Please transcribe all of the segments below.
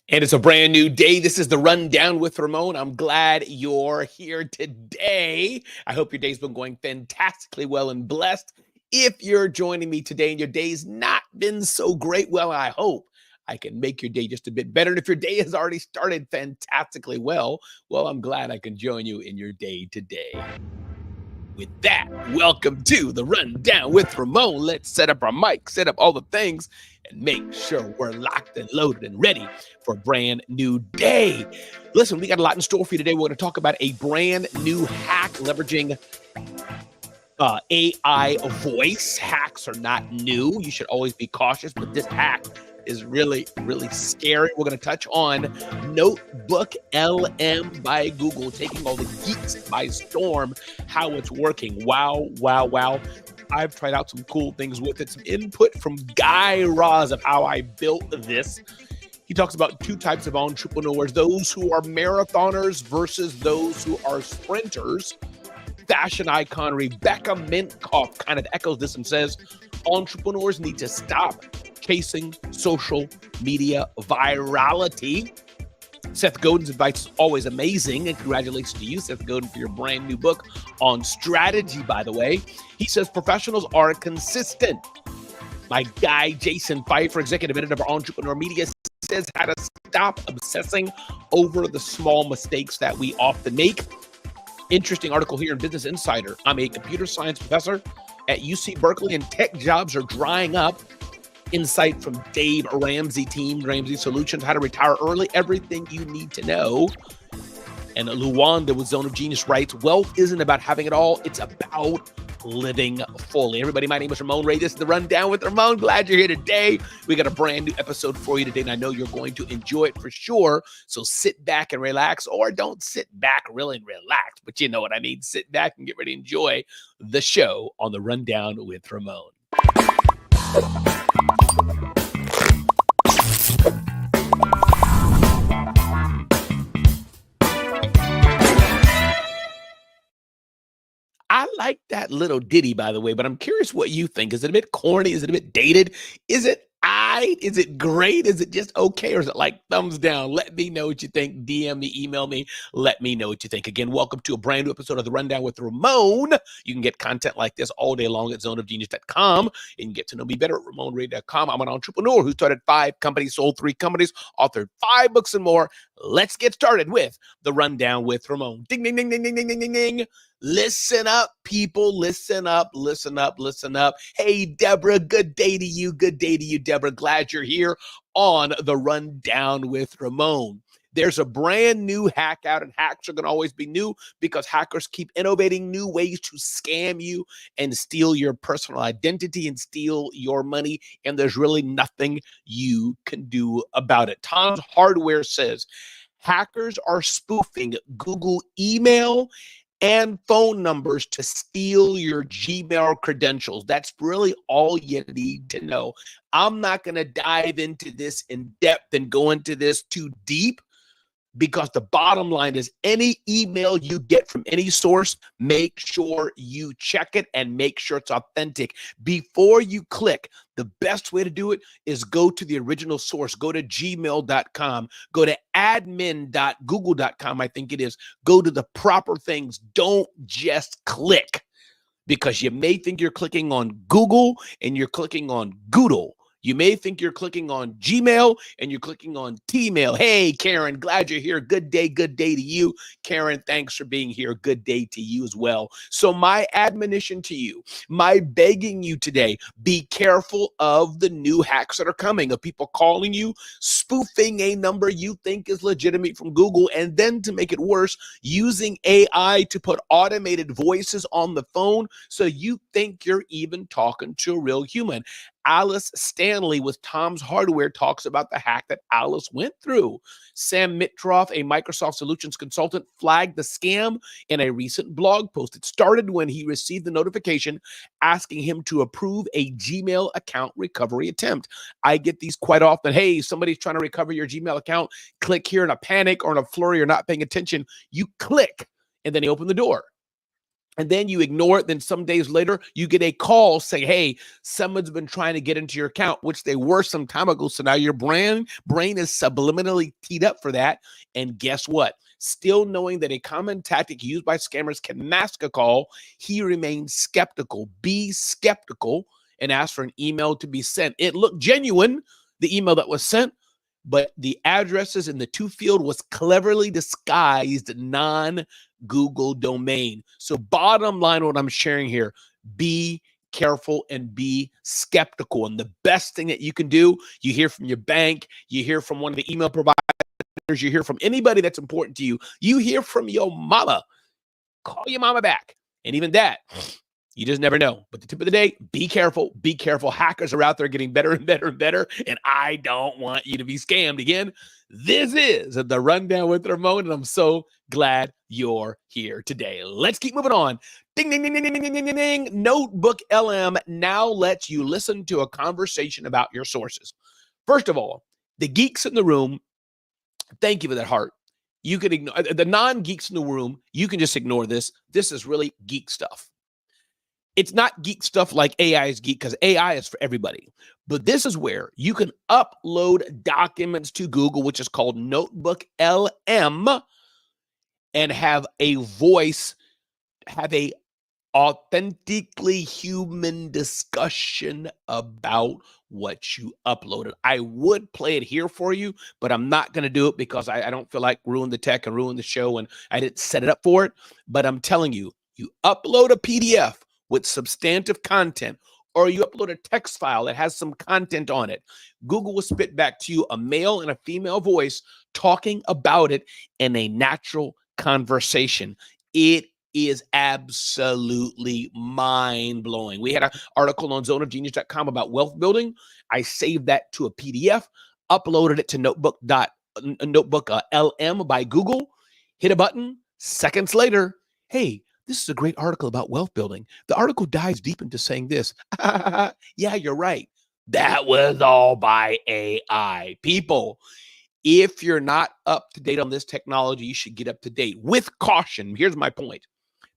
And it's a brand new day. This is the Rundown with Ramon. I'm glad you're here today. I hope your day's been going fantastically well and blessed. If you're joining me today and your day's not been so great, well, I hope I can make your day just a bit better. And if your day has already started fantastically well, I'm glad I can join you in your day today. With that, welcome to the Rundown with Ramon. Let's set up our mic, set up all the things, and make sure we're locked and loaded and ready for a brand new day. Listen, we got a lot in store for you today. We're going to talk about a brand new hack leveraging AI voice. Hacks are not new. You should always be cautious, but this hack is really, really scary. We're going to touch on Notebook LM by Google, taking all the geeks by storm, how it's working. Wow, wow, wow. I've tried out some cool things with it, some input from Guy Raz of how I built this. He talks about two types of entrepreneurs, those who are marathoners versus those who are sprinters. Fashion icon Rebecca Minkoff kind of echoes this and says, entrepreneurs need to stop chasing social media virality. Seth Godin's advice is always amazing, and congratulations to you, Seth Godin, for your brand new book on strategy, by the way. He says professionals are consistent. My guy, Jason Pfeiffer, executive editor of Entrepreneur Media, says how to stop obsessing over the small mistakes that we often make. Interesting article here in Business Insider. I'm a computer science professor at UC Berkeley, and tech jobs are drying up. Insight from Dave Ramsey, Team Ramsey Solutions, how to retire early, everything you need to know. And Luanda with Zone of Genius writes, wealth isn't about having it all, it's about living fully. Everybody, my name is Ramon Ray. This is the Rundown with Ramon. Glad you're here today. We got a brand new episode for you today, and I know you're going to enjoy it for sure. So sit back and relax, or don't sit back really and relax, but you know what I mean. Sit back and get ready to enjoy the show on the Rundown with Ramon. I like that little ditty, by the way, but I'm curious what you think. Is it a bit corny? Is it a bit dated? Is it Is it great? Is it just okay? Or is it like thumbs down? Let me know what you think. DM me, email me. Let me know what you think. Again, welcome to a brand new episode of The Rundown with Ramon. You can get content like this all day long at zoneofgenius.com. You can get to know me better at ramonray.com. I'm an entrepreneur who started 5 companies, sold 3 companies, authored 5 books and more. Let's get started with The Rundown with Ramon. Ding, ding, ding, ding, ding, ding, ding, ding, ding. Listen up, people. Listen up, listen up, listen up. Hey, Deborah, good day to you. Good day to you, Deborah. Glad you're here on The Rundown with Ramon. There's a brand new hack out, and hacks are going to always be new because hackers keep innovating new ways to scam you and steal your personal identity and steal your money, and there's really nothing you can do about it. Tom's Hardware says hackers are spoofing Google email and phone numbers to steal your Gmail credentials. That's really all you need to know. I'm not going to dive into this in depth and go into this too deep, because the bottom line is any email you get from any source, make sure you check it and make sure it's authentic before you click. The best way to do it is go to the original source. Go to gmail.com. Go to admin.google.com, I think it is. Go to the proper things. Don't just click, because you may think you're clicking on Google and you're clicking on Goodle. You may think you're clicking on Gmail and you're clicking on T-mail. Hey, Karen, glad you're here. Good day to you. Karen, thanks for being here. Good day to you as well. So my admonition to you, my begging you today, be careful of the new hacks that are coming, of people calling you, spoofing a number you think is legitimate from Google, and then to make it worse, using AI to put automated voices on the phone so you think you're even talking to a real human. Alice Stanley with Tom's Hardware talks about the hack that Alice went through. Sam Mitroff, a Microsoft Solutions consultant, flagged the scam in a recent blog post. It started when he received the notification asking him to approve a Gmail account recovery attempt. I get these quite often. Hey, somebody's trying to recover your Gmail account. Click here in a panic or in a flurry or not paying attention. You click, and then he opened the door. and then you ignore it. Then some days later, you get a call saying, hey, someone's been trying to get into your account, which they were some time ago. So now your brain is subliminally teed up for that. And guess what? Still knowing that a common tactic used by scammers can mask a call, he remains skeptical. Be skeptical and ask for an email to be sent. It looked genuine, the email that was sent, but the addresses in the to field was cleverly disguised non-Google domain. So bottom line, what I'm sharing here, be careful and be skeptical. And the best thing that you can do, you hear from your bank, you hear from one of the email providers, you hear from anybody that's important to you, you hear from your mama, call your mama back. And even that, you just never know. But the tip of the day, be careful. Be careful. Hackers are out there getting better and better and better. And I don't want you to be scammed again. This is the Rundown with Ramon, and I'm so glad you're here today. Let's keep moving on. Ding, ding, ding, ding, ding, ding, ding, ding, ding. Notebook LM now lets you listen to a conversation about your sources. First of all, the geeks in the room, thank you for that heart. You can ignore the non-geeks in the room. You can just ignore this. This is really geek stuff. It's not geek stuff like AI is geek, because AI is for everybody. But this is where you can upload documents to Google, which is called Notebook LM, and have a voice, have a authentically human discussion about what you uploaded. I would play it here for you, but I'm not going to do it because I don't feel like ruin the tech and ruin the show, and I didn't set it up for it. But I'm telling you, you upload a PDF with substantive content, or you upload a text file that has some content on it, Google will spit back to you a male and a female voice talking about it in a natural conversation. It is absolutely mind-blowing. We had an article on zoneofgenius.com about wealth building. I saved that to a PDF, uploaded it to Notebook LM by Google, hit a button, seconds later, hey, this is a great article about wealth building. The article dives deep into saying this. Yeah, you're right. That was all by AI. People, if you're not up to date on this technology, you should get up to date with caution. Here's my point.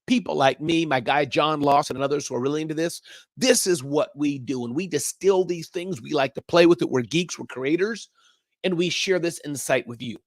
People like me, my guy John Lawson, and others who are really into this, this is what we do. And we distill these things. We like to play with it. We're geeks, we're creators, and we share this insight with you.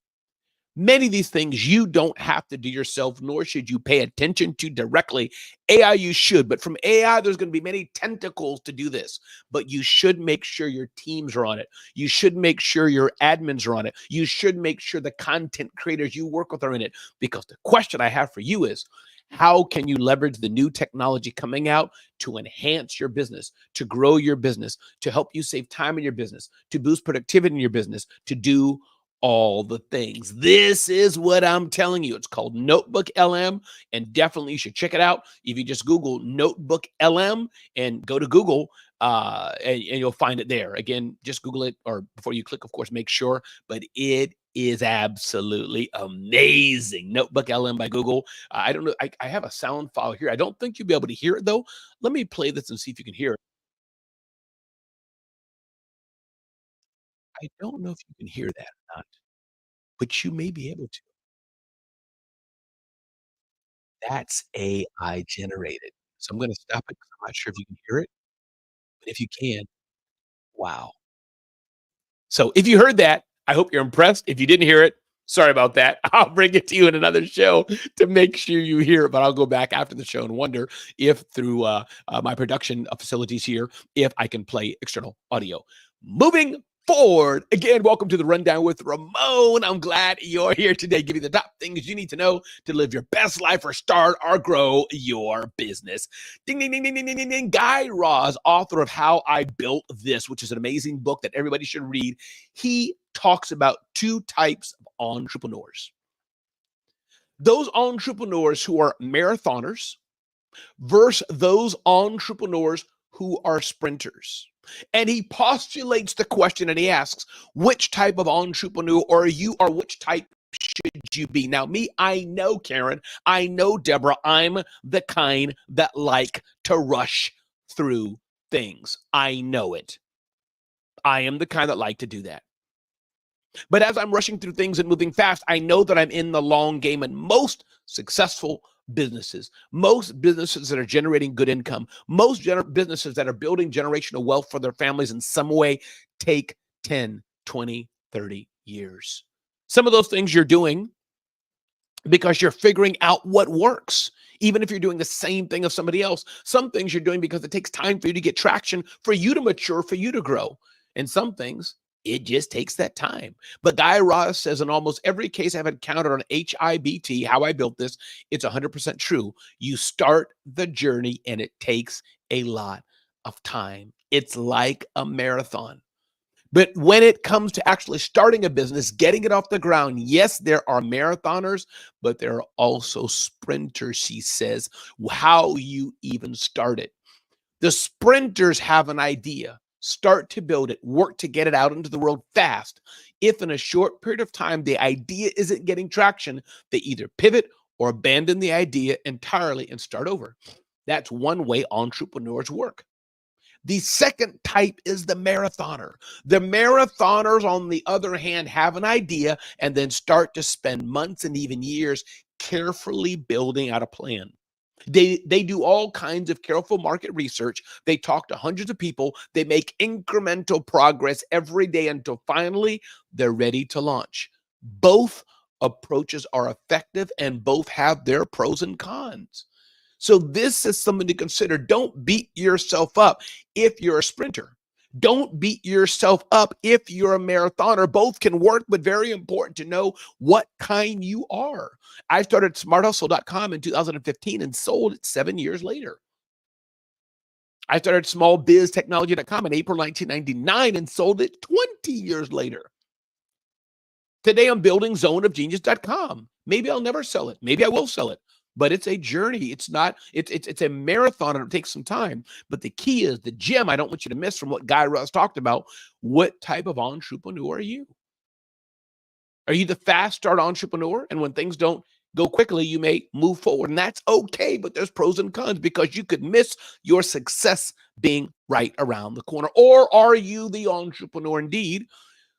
Many of these things you don't have to do yourself, nor should you pay attention to directly. AI, you should, but from AI, there's going to be many tentacles to do this. But you should make sure your teams are on it. You should make sure your admins are on it. You should make sure the content creators you work with are in it. Because the question I have for you is, how can you leverage the new technology coming out to enhance your business, to grow your business, to help you save time in your business, to boost productivity in your business, to do all the things? This is what I'm telling you. It's called Notebook LM, and definitely you should check it out. If you just Google Notebook LM and go to Google, and you'll find it there. Again, just Google it, or before you click, of course, make sure. But it is absolutely amazing. Notebook LM by Google. I don't know. I have a sound file here. I don't think you'll be able to hear it, though. Let me play this and see if you can hear it. I don't know if you can hear that or not, but you may be able to. That's AI generated. So I'm gonna stop it 'cause I'm not sure if you can hear it, but if you can, wow. So if you heard that, I hope you're impressed. If you didn't hear it, sorry about that. I'll bring it to you in another show to make sure you hear it, but I'll go back after the show and wonder if through my production facilities here, if I can play external audio. Moving forward, again, welcome to the Rundown with Ramon. I'm glad you're here today. Give you the top things you need to know to live your best life or start or grow your business. Ding, ding, ding, ding, ding, ding, ding, ding. Guy Raz, author of How I Built This, which is an amazing book that everybody should read. He talks about two types of entrepreneurs. Those entrepreneurs who are marathoners versus those entrepreneurs who are sprinters. And he postulates the question and he asks, which type of entrepreneur are you, or which type should you be? Now, me, I know, Karen, I know, Deborah, I'm the kind that like to rush through things. I know it. I am the kind that like to do that. But as I'm rushing through things and moving fast, I know that I'm in the long game, and most successful most businesses that are generating good income, businesses that are building generational wealth for their families in some way take 10, 20, 30 years. Some of those things you're doing because you're figuring out what works, even if you're doing the same thing as somebody else. Some things you're doing because it takes time for you to get traction, for you to mature, for you to grow. And some things, it just takes that time. But Guy Raz says in almost every case I've encountered on HIBT, how I built this, it's 100% true. You start the journey and it takes a lot of time. It's like a marathon. But when it comes to actually starting a business, getting it off the ground, yes, there are marathoners, but there are also sprinters, she says. How you even start it. The sprinters have an idea, start to build it, work to get it out into the world fast. If in a short period of time the idea isn't getting traction, they either pivot or abandon the idea entirely and start over. That's one way entrepreneurs work. The second type is the marathoner. The marathoners, on the other hand, have an idea and then start to spend months and even years carefully building out a plan. They do all kinds of careful market research. They talk to hundreds of people. They make incremental progress every day until finally they're ready to launch. Both approaches are effective and both have their pros and cons. So this is something to consider. Don't beat yourself up if you're a sprinter. Don't beat yourself up if you're a marathoner. Both can work, but very important to know what kind you are. I started smarthustle.com in 2015 and sold it 7 years later. I started smallbiztechnology.com in April 1999 and sold it 20 years later. Today I'm building zoneofgenius.com. Maybe I'll never sell it. Maybe I will sell it. But it's a journey. It's a marathon and it takes some time. But the key is the gem I don't want you to miss from what Guy Raz talked about. What type of entrepreneur are you? Are you the fast start entrepreneur? And when things don't go quickly, you may move forward. And that's okay, but there's pros and cons because you could miss your success being right around the corner. Or are you the entrepreneur indeed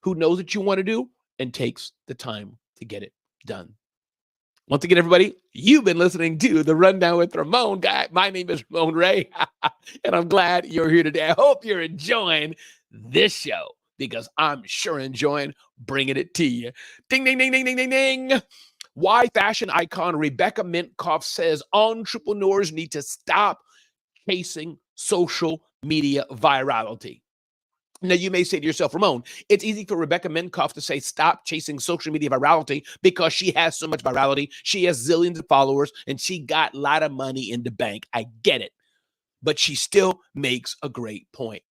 who knows what you want to do and takes the time to get it done? Once again, everybody, you've been listening to The Rundown with Ramon. My name is Ramon Ray, and I'm glad you're here today. I hope you're enjoying this show because I'm sure enjoying bringing it to you. Ding, ding, ding, ding, ding, ding, ding. Why fashion icon Rebecca Minkoff says entrepreneurs need to stop chasing social media virality. Now, you may say to yourself, Ramon, it's easy for Rebecca Minkoff to say, stop chasing social media virality because she has so much virality. She has zillions of followers and she got a lot of money in the bank. I get it. But she still makes a great point.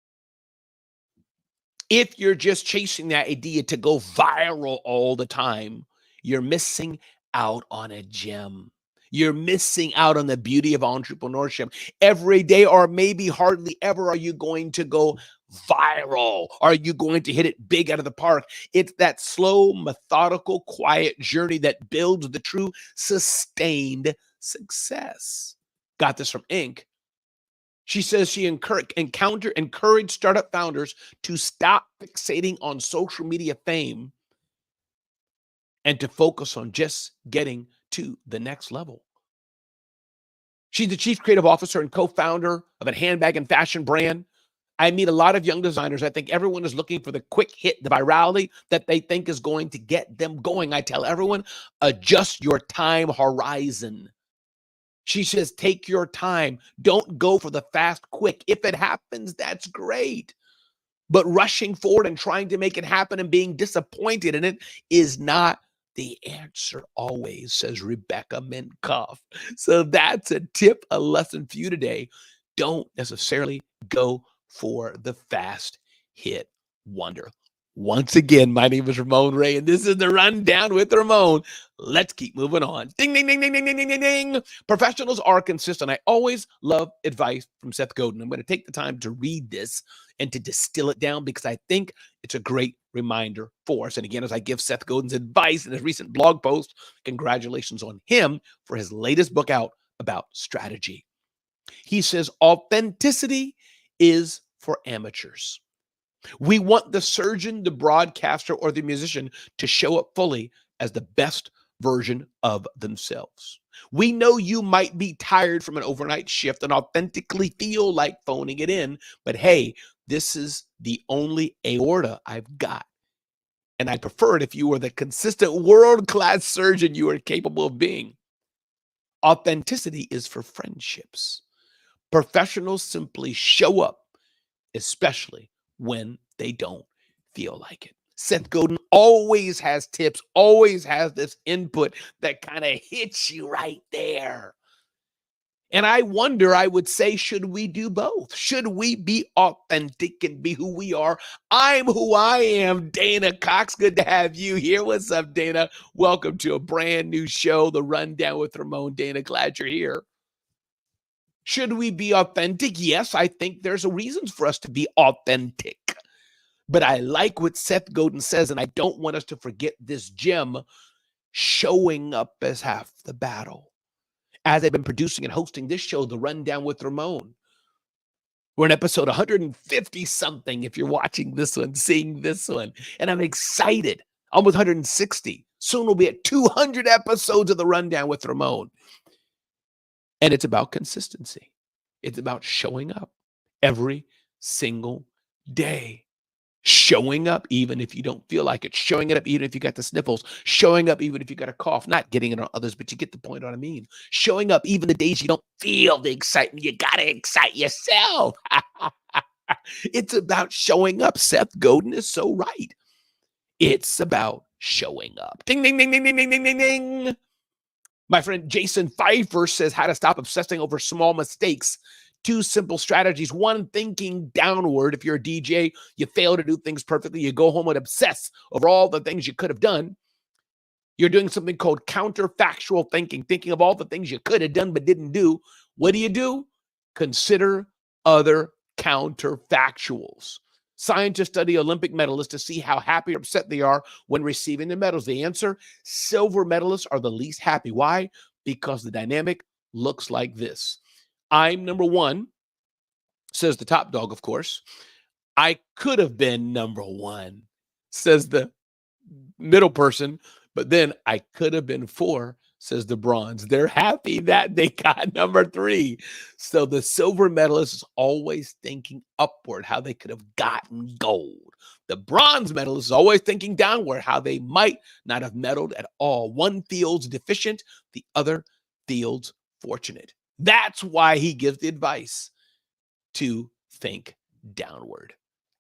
If you're just chasing that idea to go viral all the time, you're missing out on a gem. You're missing out on the beauty of entrepreneurship. Every day, or maybe hardly ever, are you going to go viral? Are you going to hit it big out of the park? It's that slow, methodical, quiet journey that builds the true sustained success. Got this from Inc. She says she encouraged startup founders to stop fixating on social media fame and to focus on just getting to the next level. She's the chief creative officer and co-founder of a handbag and fashion brand. I meet a lot of young designers. I think everyone is looking for the quick hit, the virality that they think is going to get them going. I tell everyone, adjust your time horizon. She says, take your time. Don't go for the fast, quick. If it happens, that's great. But rushing forward and trying to make it happen and being disappointed in it is not the answer always, says Rebecca Minkoff. So that's a tip, a lesson for you today. Don't necessarily go for the fast hit wonder. Once again, my name is Ramon Ray, and this is The Rundown with Ramon. Let's keep moving on. Ding, ding, ding, ding, ding, ding, ding, ding, ding. Professionals are consistent. I always love advice from Seth Godin. I'm going to take the time to read this and to distill it down because I think it's a great reminder for us. And again, as I give Seth Godin's advice in his recent blog post, congratulations on him for his latest book out about strategy. He says, authenticity is for amateurs. We want the surgeon, the broadcaster, or the musician to show up fully as the best version of themselves. We know you might be tired from an overnight shift and authentically feel like phoning it in, but hey, this is the only aorta I've got. And I prefer it if you were the consistent world-class surgeon you are capable of being. Authenticity is for friendships. Professionals simply show up, especially when they don't feel like it. Seth Godin always has tips, always has this input that kind of hits you right there. And I wonder, I would say, should we do both? Should we be authentic and be who we are? I'm who I am, Dana Cox. Good to have you here. What's up, Dana? Welcome to a brand new show, The Rundown with Ramon. Dana, glad you're here. Should we be authentic? Yes, I think there's reasons for us to be authentic. But I like what Seth Godin says, and I don't want us to forget this gem. Showing up as half the battle. As I've been producing and hosting this show, The Rundown with Ramon, we're in episode 150 something. If you're watching this one, seeing this one, and I'm excited. Almost 160. Soon we'll be at 200 episodes of The Rundown with Ramon. And it's about consistency. It's about showing up every single day. Showing up even if you don't feel like it. Showing it up even if you got the sniffles. Showing up even if you got a cough. Not getting it on others, but you get the point what I mean. Showing up even the days you don't feel the excitement. You got to excite yourself. It's about showing up. Seth Godin is so right. It's about showing up. Ding, ding, ding, ding, ding, ding, ding, ding, ding. My friend Jason Pfeiffer says how to stop obsessing over small mistakes. 2 simple strategies. 1, thinking downward. If you're a DJ, you fail to do things perfectly. You go home and obsess over all the things you could have done. You're doing something called counterfactual thinking, thinking of all the things you could have done but didn't do. What do? Consider other counterfactuals. Scientists study Olympic medalists to see how happy or upset they are when receiving the medals. The answer, silver medalists are the least happy. Why? Because the dynamic looks like this. I'm number 1, says the top dog, of course. I could have been number 1, says the middle person, but then I could have been 4, says the bronze. They're happy that they got number 3. So the silver medalist is always thinking upward, how they could have gotten gold. The bronze medalist is always thinking downward, how they might not have medaled at all. One feels deficient, the other feels fortunate. That's why he gives the advice to think downward.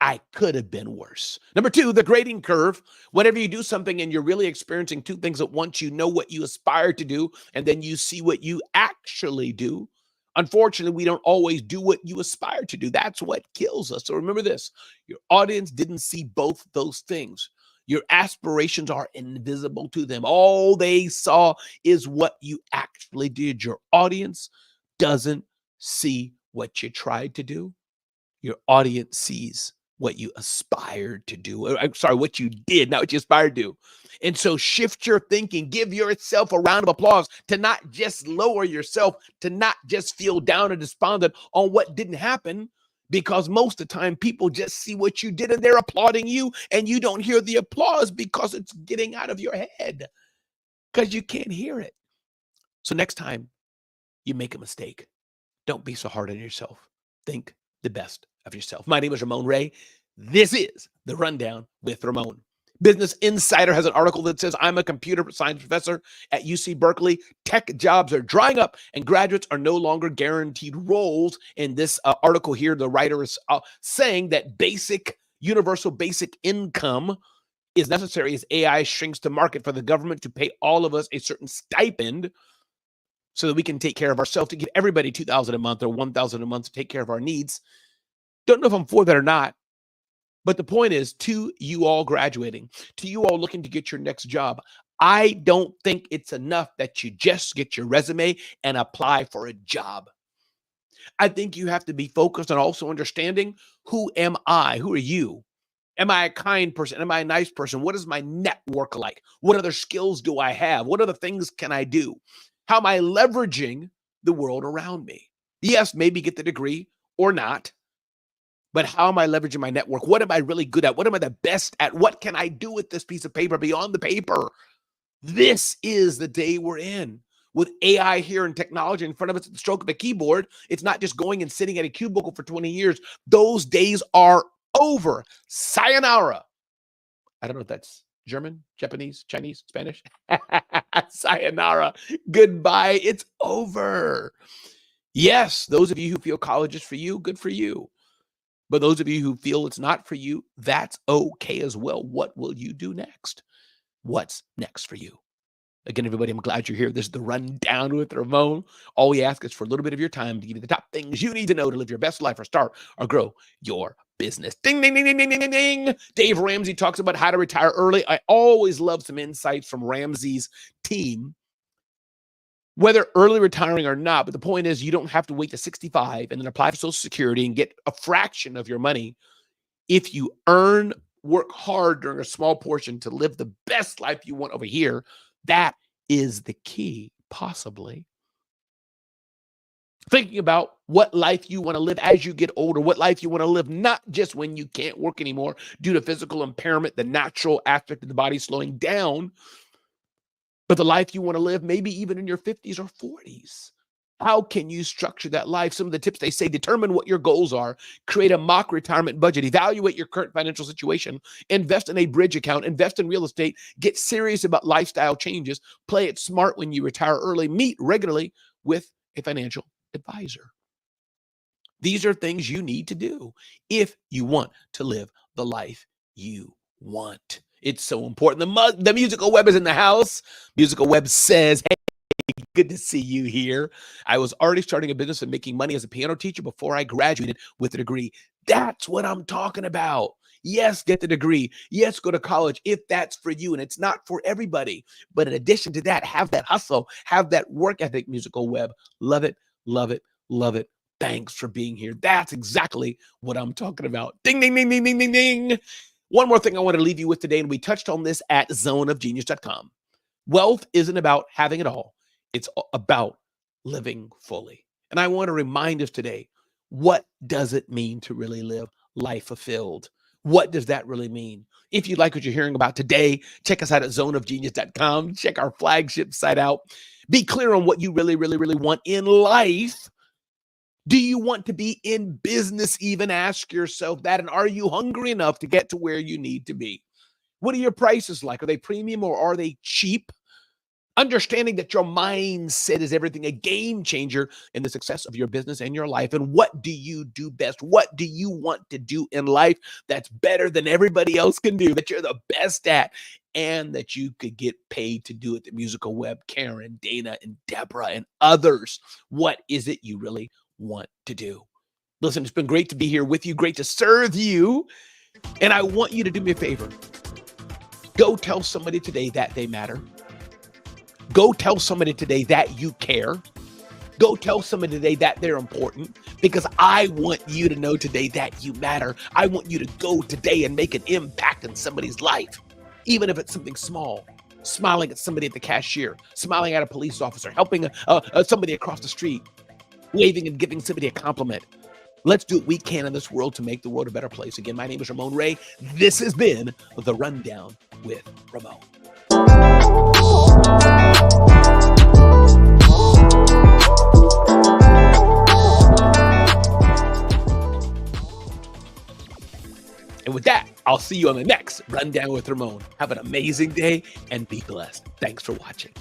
I could have been worse. Number 2, the grading curve. Whenever you do something and you're really experiencing 2 things at once, you know what you aspire to do, and then you see what you actually do. Unfortunately, we don't always do what you aspire to do. That's what kills us. So remember this, your audience didn't see both those things. Your aspirations are invisible to them. All they saw is what you actually did. Your audience doesn't see what you tried to do. Your audience sees what you aspired to do. I'm sorry, what you did, not what you aspired to do. And so shift your thinking. Give yourself a round of applause to not just lower yourself, to not just feel down and despondent on what didn't happen, because most of the time people just see what you did and they're applauding you, and you don't hear the applause because it's getting out of your head because you can't hear it. So next time you make a mistake, don't be so hard on yourself. Think the best of yourself. My name is Ramon Ray. This is The Rundown with Ramon. Business Insider has an article that says, I'm a computer science professor at UC Berkeley. Tech jobs are drying up and graduates are no longer guaranteed roles. In this article here, the writer is saying that universal basic income is necessary as AI shrinks the market for the government to pay all of us a certain stipend so that we can take care of ourselves, to give everybody $2,000 a month or $1,000 a month to take care of our needs. Don't know if I'm for that or not, but the point is, to you all graduating, to you all looking to get your next job, I don't think it's enough that you just get your resume and apply for a job. I think you have to be focused on also understanding, who am I? Who are you? Am I a kind person? Am I a nice person? What is my network like? What other skills do I have? What other things can I do? How am I leveraging the world around me? Yes, maybe get the degree or not, but how am I leveraging my network? What am I really good at? What am I the best at? What can I do with this piece of paper beyond the paper? This is the day we're in. With AI here and technology in front of us at the stroke of a keyboard, it's not just going and sitting at a cubicle for 20 years. Those days are over. Sayonara. I don't know if that's German, Japanese, Chinese, Spanish. Sayonara. Goodbye. It's over. Yes, those of you who feel college is for you, good for you. But those of you who feel it's not for you, that's okay as well. What will you do next? What's next for you? Again, everybody, I'm glad you're here. This is the Rundown with Ramon. All we ask is for a little bit of your time to give you the top things you need to know to live your best life or start or grow your business. Ding, ding, ding, ding, ding, ding, ding, ding. Dave Ramsey talks about how to retire early. I always love some insights from Ramsey's team, whether early retiring or not. But the point is, you don't have to wait to 65 and then apply for Social Security and get a fraction of your money. If you work hard during a small portion to live the best life you want over here, that is the key, possibly. Thinking about what life you want to live as you get older, what life you want to live, not just when you can't work anymore due to physical impairment, the natural aspect of the body slowing down, but the life you want to live maybe even in your 50s or 40s. How can you structure that life? Some of the tips they say: determine what your goals are, create a mock retirement budget, evaluate your current financial situation, invest in a bridge account, invest in real estate, get serious about lifestyle changes, play it smart when you retire early, meet regularly with a financial advisor. These are things you need to do if you want to live the life you want. It's so important. The Musical Web is in the house. Musical Web says, hey, good to see you here. I was already starting a business and making money as a piano teacher before I graduated with a degree. That's what I'm talking about. Yes, get the degree. Yes, go to college if that's for you. And it's not for everybody. But in addition to that, have that hustle, have that work ethic. Musical Web. Love it, love it, love it. Thanks for being here. That's exactly what I'm talking about. Ding, ding, ding, ding, ding, ding, ding. One more thing I want to leave you with today, and we touched on this at zoneofgenius.com. Wealth isn't about having it all. It's about living fully. And I want to remind us today, what does it mean to really live life fulfilled? What does that really mean? If you like what you're hearing about today, check us out at zoneofgenius.com. Check our flagship site out. Be clear on what you really, really, really want in life. Do you want to be in business even? Ask yourself that. And are you hungry enough to get to where you need to be? What are your prices like? Are they premium or are they cheap? Understanding that your mindset is everything, a game changer in the success of your business and your life. And what do you do best? What do you want to do in life that's better than everybody else can do, that you're the best at, and that you could get paid to do it? The Musical Web, Karen, Dana, and Deborah, and others. What is it you really want to do? Listen, it's been great to be here with you, great to serve you. And I want you to do me a favor. Go tell somebody today that they matter. Go tell somebody today that you care. Go tell somebody today that they're important, because I want you to know today that you matter. I want you to go today and make an impact in somebody's life, even if it's something small. Smiling at somebody at the cashier, smiling at a police officer, helping somebody across the street, waving and giving somebody a compliment. Let's do what we can in this world to make the world a better place. Again, my name is Ramon Ray. This has been The Rundown with Ramon. And with that, I'll see you on the next Rundown with Ramon. Have an amazing day and be blessed. Thanks for watching.